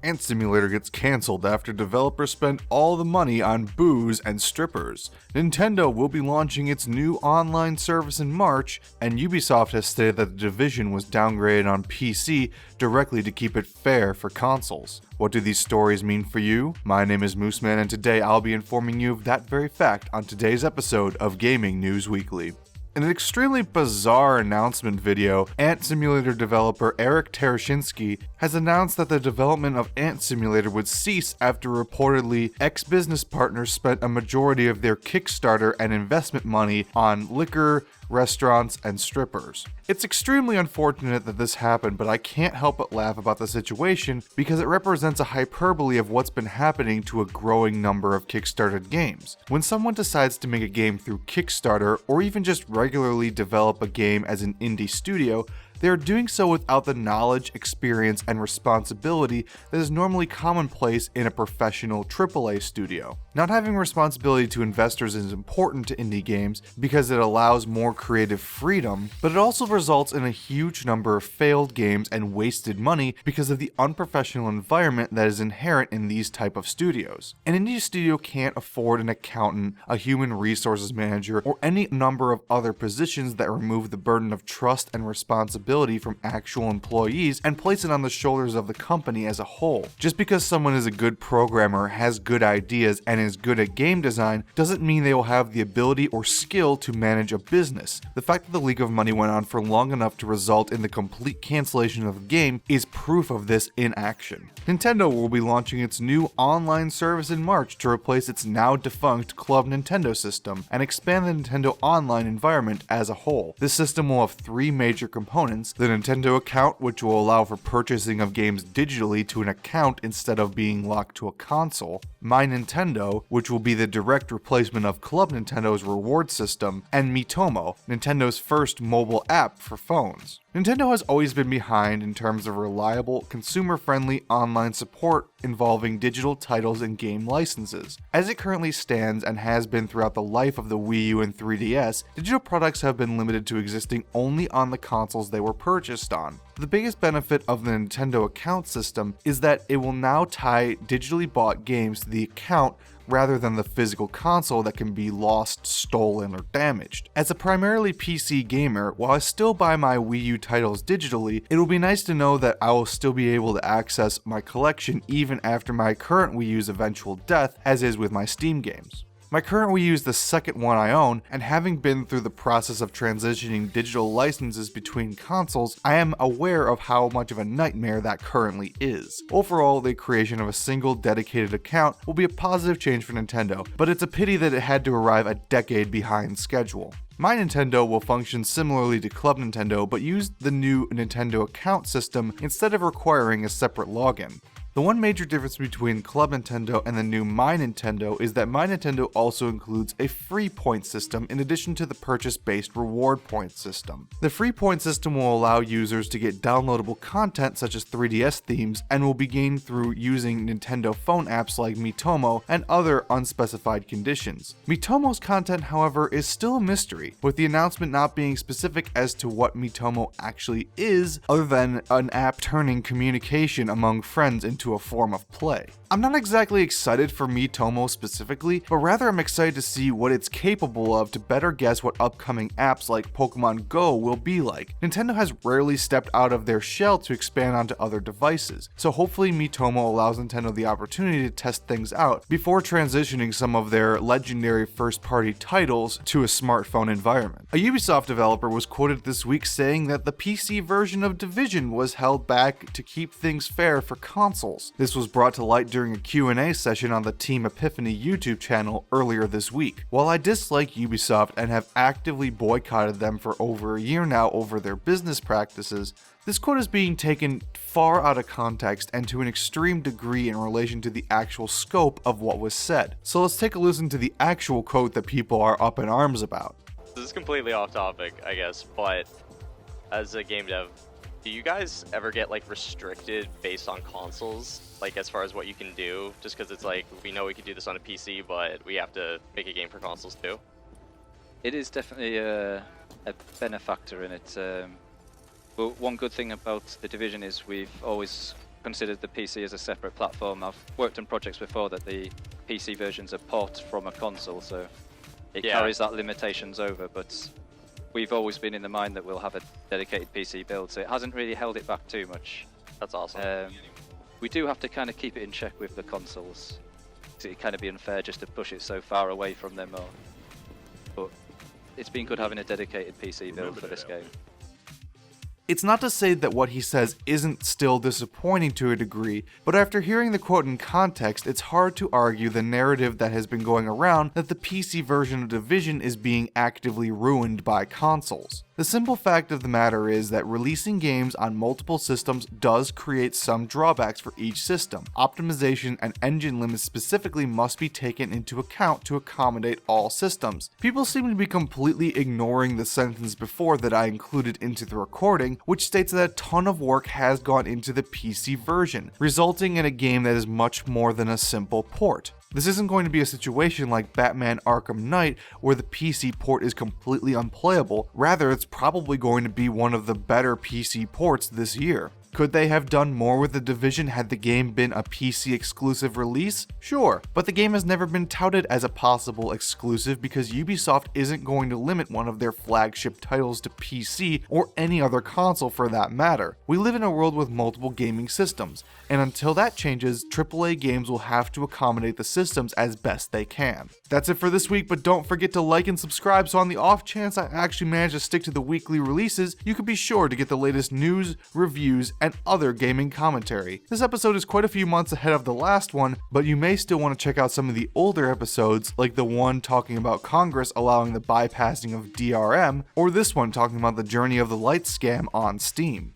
Ant Simulator gets cancelled after developers spent all the money on booze and strippers. Nintendo will be launching its new online service in March, and Ubisoft has stated that The Division was downgraded on PC directly to keep it fair for consoles. What do these stories mean for you? My name is Mooseman, and today I'll be informing you of that very fact on today's episode of Gaming News Weekly. In an extremely bizarre announcement video, Ant Simulator developer Eric Tarashinsky has announced that the development of Ant Simulator would cease after reportedly ex-business partners spent a majority of their Kickstarter and investment money on liquor, restaurants, and strippers. It's extremely unfortunate that this happened, but I can't help but laugh about the situation because it represents a hyperbole of what's been happening to a growing number of Kickstarted games. When someone decides to make a game through Kickstarter, or even just regularly develop a game as an indie studio, they are doing so without the knowledge, experience, and responsibility that is normally commonplace in a professional AAA studio. Not having responsibility to investors is important to indie games because it allows more creative freedom, but it also results in a huge number of failed games and wasted money because of the unprofessional environment that is inherent in these type of studios. An indie studio can't afford an accountant, a human resources manager, or any number of other positions that remove the burden of trust and responsibility from actual employees and place it on the shoulders of the company as a whole. Just because someone is a good programmer, has good ideas, and is good at game design doesn't mean they will have the ability or skill to manage a business. The fact that the leak of money went on for long enough to result in the complete cancellation of the game is proof of this in action. Nintendo will be launching its new online service in March to replace its now defunct Club Nintendo system and expand the Nintendo Online environment as a whole. This system will have three major components: the Nintendo account, which will allow for purchasing of games digitally to an account instead of being locked to a console; My Nintendo, which will be the direct replacement of Club Nintendo's reward system; and Miitomo, Nintendo's first mobile app for phones. Nintendo has always been behind in terms of reliable, consumer-friendly online support involving digital titles and game licenses. As it currently stands, and has been throughout the life of the Wii U and 3DS, digital products have been limited to existing only on the consoles they were purchased on. The biggest benefit of the Nintendo account system is that it will now tie digitally bought games to the account rather than the physical console that can be lost, stolen, or damaged. As a primarily PC gamer, while I still buy my Wii U titles digitally, it will be nice to know that I will still be able to access my collection even after my current Wii U's eventual death, as is with my Steam games. My current Wii U is the second one I own, and having been through the process of transitioning digital licenses between consoles, I am aware of how much of a nightmare that currently is. Overall, the creation of a single dedicated account will be a positive change for Nintendo, but it's a pity that it had to arrive a decade behind schedule. My Nintendo will function similarly to Club Nintendo, but use the new Nintendo account system instead of requiring a separate login. The one major difference between Club Nintendo and the new My Nintendo is that My Nintendo also includes a free point system in addition to the purchase-based reward point system. The free point system will allow users to get downloadable content such as 3DS themes and will be gained through using Nintendo phone apps like Miitomo and other unspecified conditions. Miitomo's content, however, is still a mystery, with the announcement not being specific as to what Miitomo actually is, other than an app turning communication among friends into a form of play. I'm not exactly excited for Miitomo specifically, but rather I'm excited to see what it's capable of to better guess what upcoming apps like Pokemon Go will be like. Nintendo has rarely stepped out of their shell to expand onto other devices, so hopefully Miitomo allows Nintendo the opportunity to test things out before transitioning some of their legendary first-party titles to a smartphone environment. A Ubisoft developer was quoted this week saying that the PC version of Division was held back to keep things fair for consoles. This was brought to light during a Q&A session on the Team Epiphany YouTube channel earlier this week. While I dislike Ubisoft and have actively boycotted them for over a year now over their business practices, this quote is being taken far out of context and to an extreme degree in relation to the actual scope of what was said. So let's take a listen to the actual quote that people are up in arms about. This is completely off topic, I guess, but as a game dev, do you guys ever get like restricted based on consoles, like as far as what you can do, just because it's like we know we can do this on a PC but we have to make a game for consoles too? It is definitely a benefactor in it, but one good thing about the Division is we've always considered the PC as a separate platform. I've worked on projects before that the PC versions are ports from a console, so it carries that limitations over, but we've always been in the mind that we'll have a dedicated PC build, so it hasn't really held it back too much. That's awesome. We do have to kind of keep it in check with the consoles. It'd kind of be unfair just to push it so far away from them, but it's been good having a dedicated PC build for this game. It's not to say that what he says isn't still disappointing to a degree, but after hearing the quote in context, it's hard to argue the narrative that has been going around that the PC version of Division is being actively ruined by consoles. The simple fact of the matter is that releasing games on multiple systems does create some drawbacks for each system. Optimization and engine limits specifically must be taken into account to accommodate all systems. People seem to be completely ignoring the sentence before that I included into the recording, which states that a ton of work has gone into the PC version, resulting in a game that is much more than a simple port. This isn't going to be a situation like Batman Arkham Knight where the PC port is completely unplayable, rather it's probably going to be one of the better PC ports this year. Could they have done more with The Division had the game been a PC exclusive release? Sure, but the game has never been touted as a possible exclusive because Ubisoft isn't going to limit one of their flagship titles to PC or any other console for that matter. We live in a world with multiple gaming systems, and until that changes, AAA games will have to accommodate the systems as best they can. That's it for this week, but don't forget to like and subscribe so on the off chance I actually manage to stick to the weekly releases, you can be sure to get the latest news, reviews, and other gaming commentary. This episode is quite a few months ahead of the last one, but you may still want to check out some of the older episodes, like the one talking about Congress allowing the bypassing of DRM, or this one talking about the journey of the light scam on Steam.